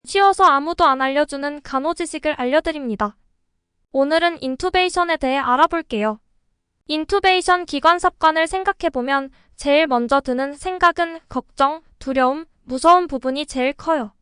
쉬워서 아무도 안 알려주는 간호지식을 알려드립니다. 오늘은 인투베이션에 대해 알아볼게요. 인투베이션 기관 삽관을 생각해보면 제일 먼저 드는 생각은 걱정, 두려움, 무서운 부분이 제일 커요.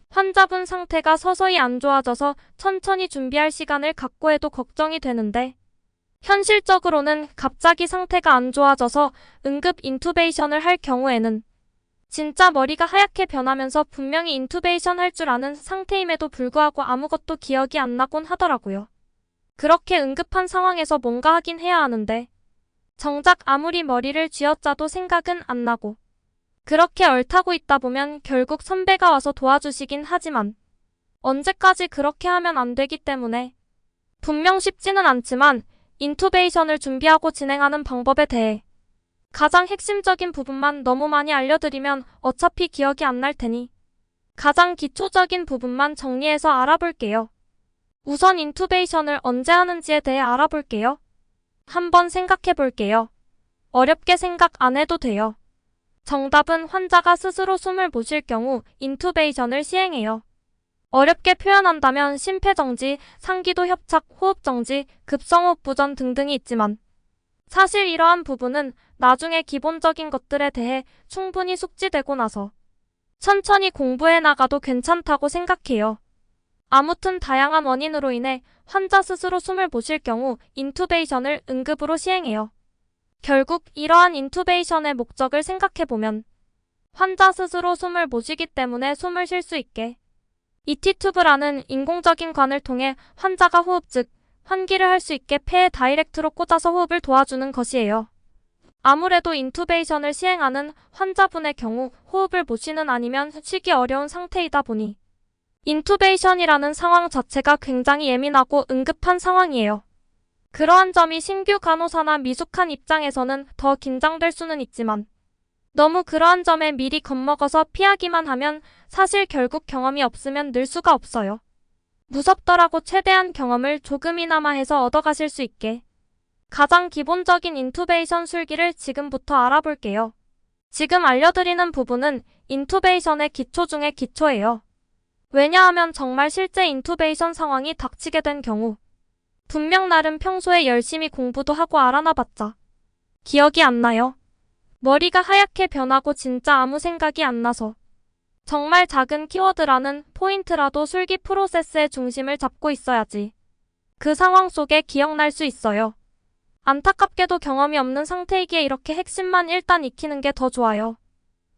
환자분 상태가 서서히 안 좋아져서 천천히 준비할 시간을 갖고 해도 걱정이 되는데 현실적으로는 갑자기 상태가 안 좋아져서 응급 인투베이션을 할 경우에는 진짜 머리가 하얗게 변하면서 분명히 인투베이션 할 줄 아는 상태임에도 불구하고 아무것도 기억이 안 나곤 하더라고요. 그렇게 응급한 상황에서 뭔가 하긴 해야 하는데 정작 아무리 머리를 쥐어짜도 생각은 안 나고 그렇게 얼타고 있다 보면 결국 선배가 와서 도와주시긴 하지만 언제까지 그렇게 하면 안 되기 때문에 분명 쉽지는 않지만 인투베이션을 준비하고 진행하는 방법에 대해 가장 핵심적인 부분만 너무 많이 알려드리면 어차피 기억이 안 날 테니 가장 기초적인 부분만 정리해서 알아볼게요. 우선 인투베이션을 언제 하는지에 대해 알아볼게요. 한번 생각해 볼게요. 어렵게 생각 안 해도 돼요. 정답은 환자가 스스로 숨을 못 쉴 경우 인투베이션을 시행해요. 어렵게 표현한다면 심폐정지, 상기도 협착, 호흡정지, 급성호흡 부전 등등이 있지만 사실 이러한 부분은 나중에 기본적인 것들에 대해 충분히 숙지되고 나서 천천히 공부해 나가도 괜찮다고 생각해요. 아무튼 다양한 원인으로 인해 환자 스스로 숨을 못 쉴 경우 인투베이션을 응급으로 시행해요. 결국 이러한 인투베이션의 목적을 생각해보면 환자 스스로 숨을 못 쉬기 때문에 숨을 쉴 수 있게 이티튜브라는 인공적인 관을 통해 환자가 호흡 즉 환기를 할 수 있게 폐에 다이렉트로 꽂아서 호흡을 도와주는 것이에요. 아무래도 인투베이션을 시행하는 환자분의 경우 호흡을 못 쉬는 아니면 쉬기 어려운 상태이다 보니 인투베이션이라는 상황 자체가 굉장히 예민하고 응급한 상황이에요. 그러한 점이 신규 간호사나 미숙한 입장에서는 더 긴장될 수는 있지만 너무 그러한 점에 미리 겁먹어서 피하기만 하면 사실 결국 경험이 없으면 늘 수가 없어요. 무섭더라고 최대한 경험을 조금이나마 해서 얻어가실 수 있게 가장 기본적인 인투베이션 술기를 지금부터 알아볼게요. 지금 알려드리는 부분은 인투베이션의 기초 중의 기초예요. 왜냐하면 정말 실제 인투베이션 상황이 닥치게 된 경우 분명 나름 평소에 열심히 공부도 하고 알아놔봤자 기억이 안 나요. 머리가 하얗게 변하고 진짜 아무 생각이 안 나서 정말 작은 키워드라는 포인트라도 술기 프로세스의 중심을 잡고 있어야지 그 상황 속에 기억날 수 있어요. 안타깝게도 경험이 없는 상태이기에 이렇게 핵심만 일단 익히는 게 더 좋아요.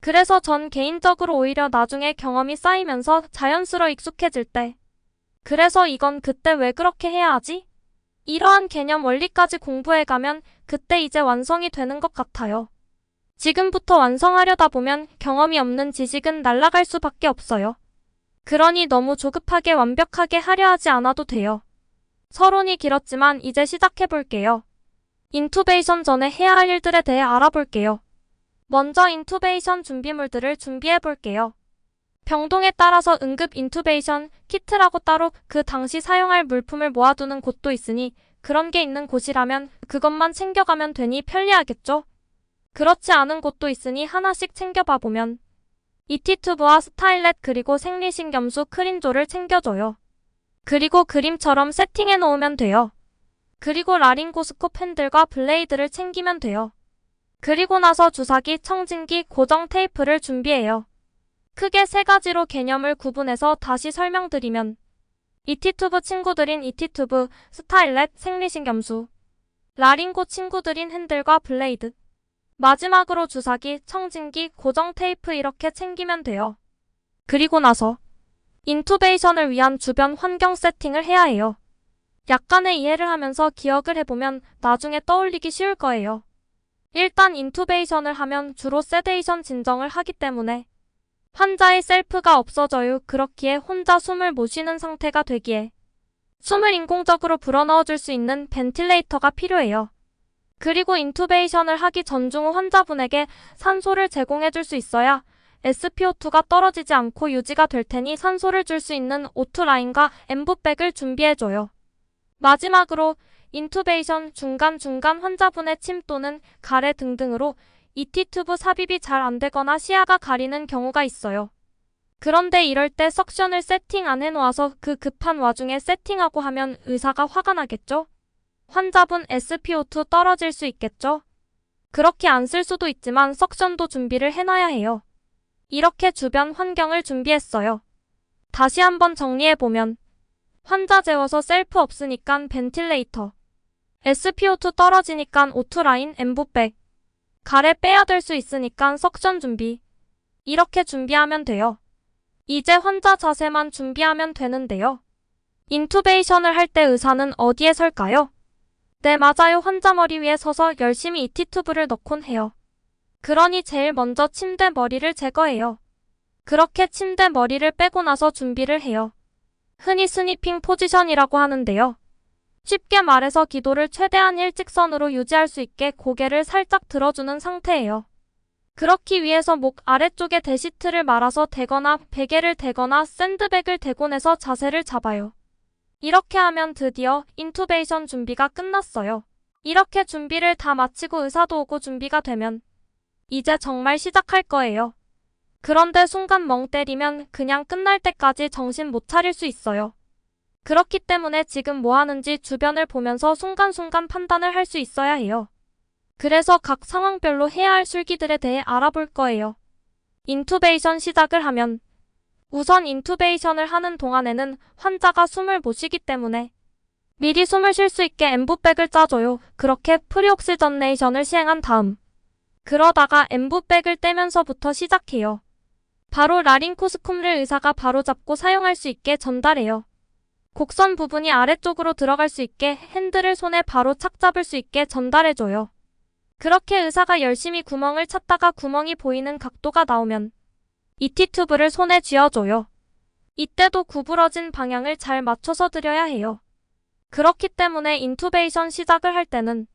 그래서 전 개인적으로 오히려 나중에 경험이 쌓이면서 자연스러워 익숙해질 때 그래서 이건 그때 왜 그렇게 해야 하지? 이러한 개념 원리까지 공부해가면 그때 이제 완성이 되는 것 같아요. 지금부터 완성하려다 보면 경험이 없는 지식은 날아갈 수밖에 없어요. 그러니 너무 조급하게 완벽하게 하려 하지 않아도 돼요. 서론이 길었지만 이제 시작해볼게요. 인투베이션 전에 해야 할 일들에 대해 알아볼게요. 먼저 인투베이션 준비물들을 준비해볼게요. 병동에 따라서 응급 인투베이션 키트라고 따로 그 당시 사용할 물품을 모아두는 곳도 있으니 그런 게 있는 곳이라면 그것만 챙겨가면 되니 편리하겠죠? 그렇지 않은 곳도 있으니 하나씩 챙겨봐 보면 이티튜브와 스타일렛 그리고 생리식염수 크린조를 챙겨줘요. 그리고 그림처럼 세팅해 놓으면 돼요. 그리고 라링고스콥 핸들과 블레이드를 챙기면 돼요. 그리고 나서 주사기, 청진기, 고정 테이프를 준비해요. 크게 세 가지로 개념을 구분해서 다시 설명드리면 이티튜브 친구들인 이티튜브, 스타일렛, 생리식염수, 라링고 친구들인 핸들과 블레이드, 마지막으로 주사기, 청진기, 고정 테이프 이렇게 챙기면 돼요. 그리고 나서 인투베이션을 위한 주변 환경 세팅을 해야 해요. 약간의 이해를 하면서 기억을 해보면 나중에 떠올리기 쉬울 거예요. 일단 인투베이션을 하면 주로 세데이션 진정을 하기 때문에 환자의 셀프가 없어져요. 그렇기에 혼자 숨을 못 쉬는 상태가 되기에 숨을 인공적으로 불어넣어줄 수 있는 벤틸레이터가 필요해요. 그리고 인투베이션을 하기 전중 환자분에게 산소를 제공해줄 수 있어야 SpO2가 떨어지지 않고 유지가 될 테니 산소를 줄 수 있는 O2 라인과 엠브백을 준비해줘요. 마지막으로 인투베이션 중간중간 환자분의 침 또는 가래 등등으로 이티튜브 삽입이 잘 안되거나 시야가 가리는 경우가 있어요. 그런데 이럴 때 석션을 세팅 안 해놓아서 그 급한 와중에 세팅하고 하면 의사가 화가 나겠죠? 환자분 SpO2 떨어질 수 있겠죠? 그렇게 안 쓸 수도 있지만 석션도 준비를 해놔야 해요. 이렇게 주변 환경을 준비했어요. 다시 한번 정리해보면 환자 재워서 셀프 없으니깐 벤틸레이터, SpO2 떨어지니깐 O2 라인 엠브백, 가래 빼야 될 수 있으니깐 석션 준비. 이렇게 준비하면 돼요. 이제 환자 자세만 준비하면 되는데요. 인투베이션을 할 때 의사는 어디에 설까요? 네, 맞아요. 환자 머리 위에 서서 열심히 ET 튜브를 넣곤 해요. 그러니 제일 먼저 침대 머리를 제거해요. 그렇게 침대 머리를 빼고 나서 준비를 해요. 흔히 스니핑 포지션이라고 하는데요. 쉽게 말해서 기도를 최대한 일직선으로 유지할 수 있게 고개를 살짝 들어주는 상태예요. 그렇기 위해서 목 아래쪽에 대시트를 말아서 대거나 베개를 대거나 샌드백을 대곤 해서 자세를 잡아요. 이렇게 하면 드디어 인투베이션 준비가 끝났어요. 이렇게 준비를 다 마치고 의사도 오고 준비가 되면 이제 정말 시작할 거예요. 그런데 순간 멍 때리면 그냥 끝날 때까지 정신 못 차릴 수 있어요. 그렇기 때문에 지금 뭐 하는지 주변을 보면서 순간순간 판단을 할 수 있어야 해요. 그래서 각 상황별로 해야 할 술기들에 대해 알아볼 거예요. 인투베이션 시작을 하면 우선 인투베이션을 하는 동안에는 환자가 숨을 못 쉬기 때문에 미리 숨을 쉴 수 있게 엠브백을 짜줘요. 그렇게 프리옥시저네이션을 시행한 다음 그러다가 엠브백을 떼면서부터 시작해요. 바로 라링코스콤을 의사가 바로 잡고 사용할 수 있게 전달해요. 곡선 부분이 아래쪽으로 들어갈 수 있게 핸들을 손에 바로 착 잡을 수 있게 전달해줘요. 그렇게 의사가 열심히 구멍을 찾다가 구멍이 보이는 각도가 나오면 ET 튜브를 손에 쥐어줘요. 이때도 구부러진 방향을 잘 맞춰서 드려야 해요. 그렇기 때문에 인투베이션 시작을 할 때는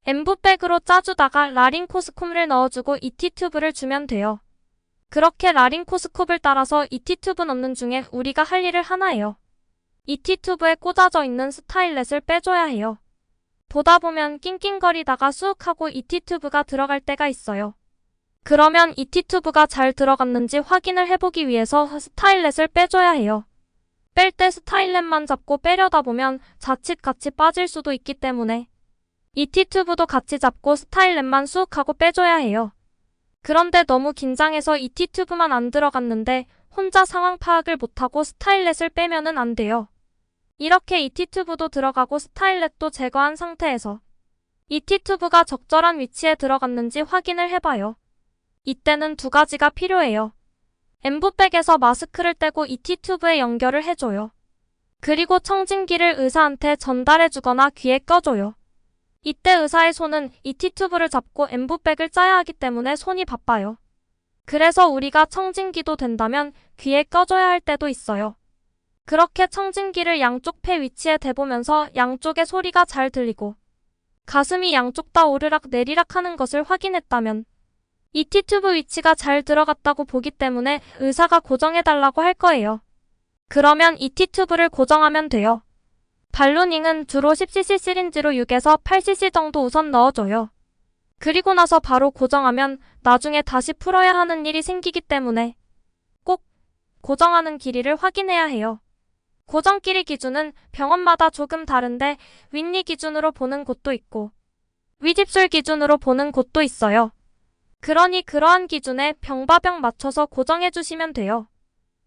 엠브백으로 짜주다가 라링코스콤을 넣어주고 ET 튜브를 주면 돼요. 그렇게 라링코스콥을 따라서 ET 튜브 넣는 중에 우리가 할 일을 하나예요. ET 튜브에 꽂아져 있는 스타일렛을 빼줘야 해요. 보다 보면 낑낑거리다가 쑥 하고 ET 튜브가 들어갈 때가 있어요. 그러면 ET 튜브가 잘 들어갔는지 확인을 해보기 위해서 스타일렛을 빼줘야 해요. 뺄 때 스타일렛만 잡고 빼려다 보면 자칫 같이 빠질 수도 있기 때문에 ET 튜브도 같이 잡고 스타일렛만 쑥 하고 빼줘야 해요. 그런데 너무 긴장해서 ET 튜브만 안 들어갔는데 혼자 상황 파악을 못하고 스타일렛을 빼면은 안 돼요. 이렇게 ET 튜브도 들어가고 스타일렛도 제거한 상태에서 ET 튜브가 적절한 위치에 들어갔는지 확인을 해봐요. 이때는 두 가지가 필요해요. 엠브백에서 마스크를 떼고 ET 튜브에 연결을 해줘요. 그리고 청진기를 의사한테 전달해주거나 귀에 껴줘요. 이때 의사의 손은 ET 튜브를 잡고 엠브백을 짜야 하기 때문에 손이 바빠요. 그래서 우리가 청진기도 된다면 귀에 껴줘야 할 때도 있어요. 그렇게 청진기를 양쪽 폐 위치에 대보면서 양쪽의 소리가 잘 들리고 가슴이 양쪽 다 오르락 내리락 하는 것을 확인했다면 ET 튜브 위치가 잘 들어갔다고 보기 때문에 의사가 고정해달라고 할 거예요. 그러면 ET 튜브를 고정하면 돼요. 발루닝은 주로 10cc 시린지로 6에서 8cc 정도 우선 넣어줘요. 그리고 나서 바로 고정하면 나중에 다시 풀어야 하는 일이 생기기 때문에 꼭 고정하는 길이를 확인해야 해요. 고정 길이 기준은 병원마다 조금 다른데 윗니 기준으로 보는 곳도 있고 윗입술 기준으로 보는 곳도 있어요. 그러니 그러한 기준에 병바병 맞춰서 고정해 주시면 돼요.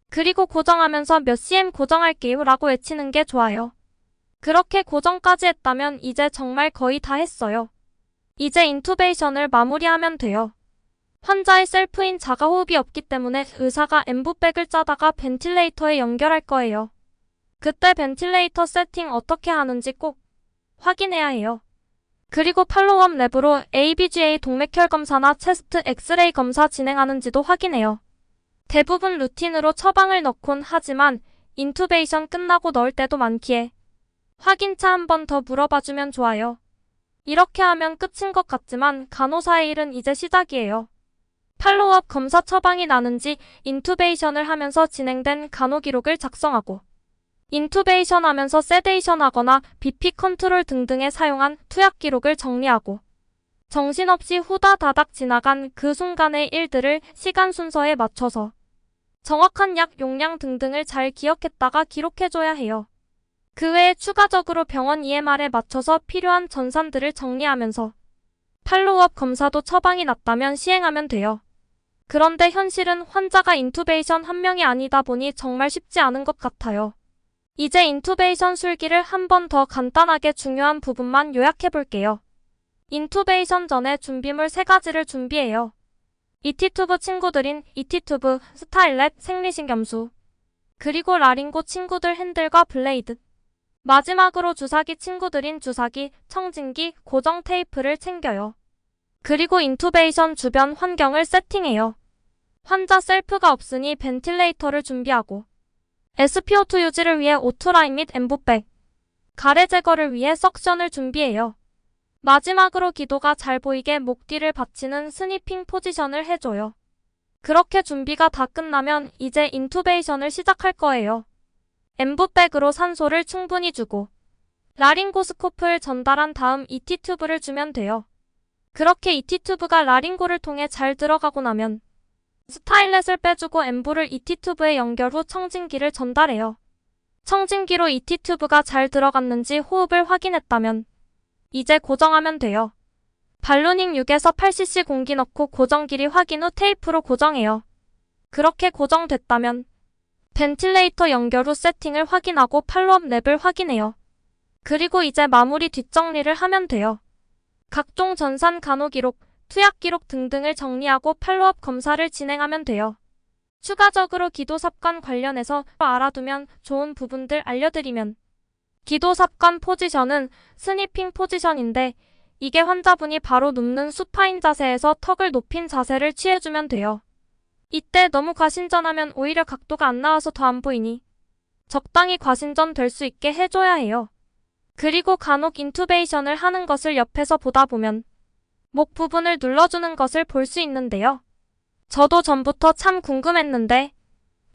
그리고 고정하면서 몇 cm 고정할게요 라고 외치는 게 좋아요. 그렇게 고정까지 했다면 이제 정말 거의 다 했어요. 이제 인투베이션을 마무리하면 돼요. 환자의 셀프인 자가호흡이 없기 때문에 의사가 엠브백을 짜다가 벤틸레이터에 연결할 거예요. 그때 벤틸레이터 세팅 어떻게 하는지 꼭 확인해야 해요. 그리고 팔로우업 랩으로 ABGA 동맥혈 검사나 체스트 엑스레이 검사 진행하는지도 확인해요. 대부분 루틴으로 처방을 넣곤 하지만 인투베이션 끝나고 넣을 때도 많기에 확인차 한 번 더 물어봐주면 좋아요. 이렇게 하면 끝인 것 같지만 간호사의 일은 이제 시작이에요. 팔로우업 검사 처방이 나는지 인투베이션을 하면서 진행된 간호 기록을 작성하고 인투베이션 하면서 세데이션 하거나 BP 컨트롤 등등에 사용한 투약 기록을 정리하고 정신없이 후다다닥 지나간 그 순간의 일들을 시간 순서에 맞춰서 정확한 약 용량 등등을 잘 기억했다가 기록해줘야 해요. 그 외에 추가적으로 병원 EMR에 맞춰서 필요한 전산들을 정리하면서 팔로우업 검사도 처방이 났다면 시행하면 돼요. 그런데 현실은 환자가 인투베이션 한 명이 아니다 보니 정말 쉽지 않은 것 같아요. 이제 인투베이션 술기를 한 번 더 간단하게 중요한 부분만 요약해 볼게요. 인투베이션 전에 준비물 3가지를 준비해요. 이티튜브 친구들인 이티튜브, 스타일렛, 생리식염수, 그리고 라링고 친구들 핸들과 블레이드. 마지막으로 주사기 친구들인 주사기, 청진기, 고정 테이프를 챙겨요. 그리고 인투베이션 주변 환경을 세팅해요. 환자 셀프가 없으니 벤틸레이터를 준비하고 SpO2 유지를 위해 오토라인 및 엠부백, 가래 제거를 위해 석션을 준비해요. 마지막으로 기도가 잘 보이게 목 뒤를 받치는 스니핑 포지션을 해줘요. 그렇게 준비가 다 끝나면 이제 인투베이션을 시작할 거예요. 엠부백으로 산소를 충분히 주고 라링고스코프를 전달한 다음 이티튜브를 주면 돼요. 그렇게 이티튜브가 라링고를 통해 잘 들어가고 나면 스타일렛을 빼주고 엠부를 이티튜브에 연결 후 청진기를 전달해요. 청진기로 이티튜브가 잘 들어갔는지 호흡을 확인했다면 이제 고정하면 돼요. 발로닝 6에서 8cc 공기 넣고 고정 길이 확인 후 테이프로 고정해요. 그렇게 고정됐다면 벤틸레이터 연결 후 세팅을 확인하고 팔로업 랩을 확인해요. 그리고 이제 마무리 뒷정리를 하면 돼요. 각종 전산 간호 기록, 투약 기록 등등을 정리하고 팔로업 검사를 진행하면 돼요. 추가적으로 기도삽관 관련해서 알아두면 좋은 부분들 알려드리면 기도삽관 포지션은 스니핑 포지션인데 이게 환자분이 바로 눕는 수파인 자세에서 턱을 높인 자세를 취해주면 돼요. 이때 너무 과신전하면 오히려 각도가 안 나와서 더 안 보이니 적당히 과신전 될 수 있게 해줘야 해요. 그리고 간혹 인투베이션을 하는 것을 옆에서 보다 보면 목 부분을 눌러주는 것을 볼 수 있는데요. 저도 전부터 참 궁금했는데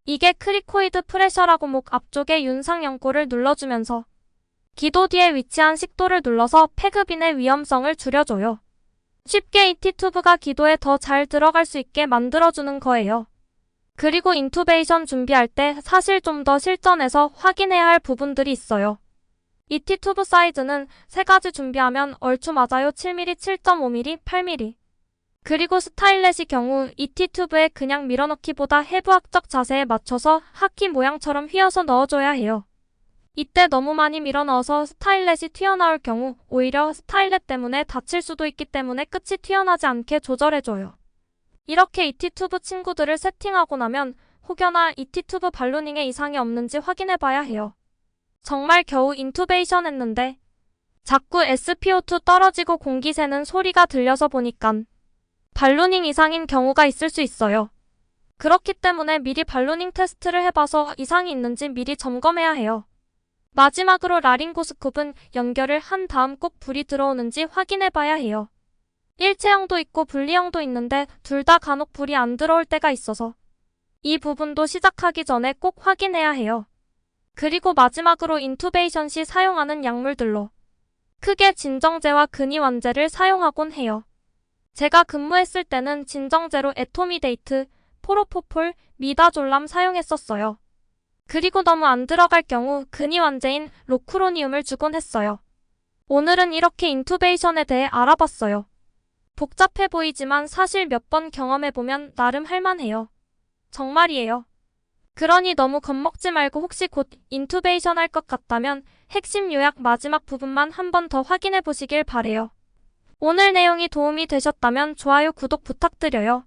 이게 크리코이드 프레셔라고 목 앞쪽에 윤상연골을 눌러주면서 기도 뒤에 위치한 식도를 눌러서 폐급인의 위험성을 줄여줘요. 쉽게 이티튜브가 기도에 더 잘 들어갈 수 있게 만들어주는 거예요. 그리고 인투베이션 준비할 때 사실 좀 더 실전에서 확인해야 할 부분들이 있어요. 이티튜브 사이즈는 3가지 준비하면 얼추 맞아요. 7mm, 7.5mm, 8mm. 그리고 스타일렛의 경우 이티튜브에 그냥 밀어넣기보다 해부학적 자세에 맞춰서 하키 모양처럼 휘어서 넣어줘야 해요. 이때 너무 많이 밀어넣어서 스타일렛이 튀어나올 경우 오히려 스타일렛 때문에 다칠 수도 있기 때문에 끝이 튀어나지 않게 조절해줘요. 이렇게 이티튜브 친구들을 세팅하고 나면 혹여나 이티튜브 발로닝에 이상이 없는지 확인해봐야 해요. 정말 겨우 인투베이션 했는데 자꾸 SpO2 떨어지고 공기 새는 소리가 들려서 보니깐 발로닝 이상인 경우가 있을 수 있어요. 그렇기 때문에 미리 발로닝 테스트를 해봐서 이상이 있는지 미리 점검해야 해요. 마지막으로 라링고스콥은 연결을 한 다음 꼭 불이 들어오는지 확인해봐야 해요. 일체형도 있고 분리형도 있는데 둘 다 간혹 불이 안 들어올 때가 있어서 이 부분도 시작하기 전에 꼭 확인해야 해요. 그리고 마지막으로 인투베이션 시 사용하는 약물들로 크게 진정제와 근이완제를 사용하곤 해요. 제가 근무했을 때는 진정제로 에토미데이트, 포로포폴, 미다졸람 사용했었어요. 그리고 너무 안 들어갈 경우 근이완제인 로크로니움을 주곤 했어요. 오늘은 이렇게 인투베이션에 대해 알아봤어요. 복잡해 보이지만 사실 몇 번 경험해보면 나름 할만해요. 정말이에요. 그러니 너무 겁먹지 말고 혹시 곧 인투베이션 할 것 같다면 핵심 요약 마지막 부분만 한 번 더 확인해 보시길 바래요. 오늘 내용이 도움이 되셨다면 좋아요, 구독 부탁드려요.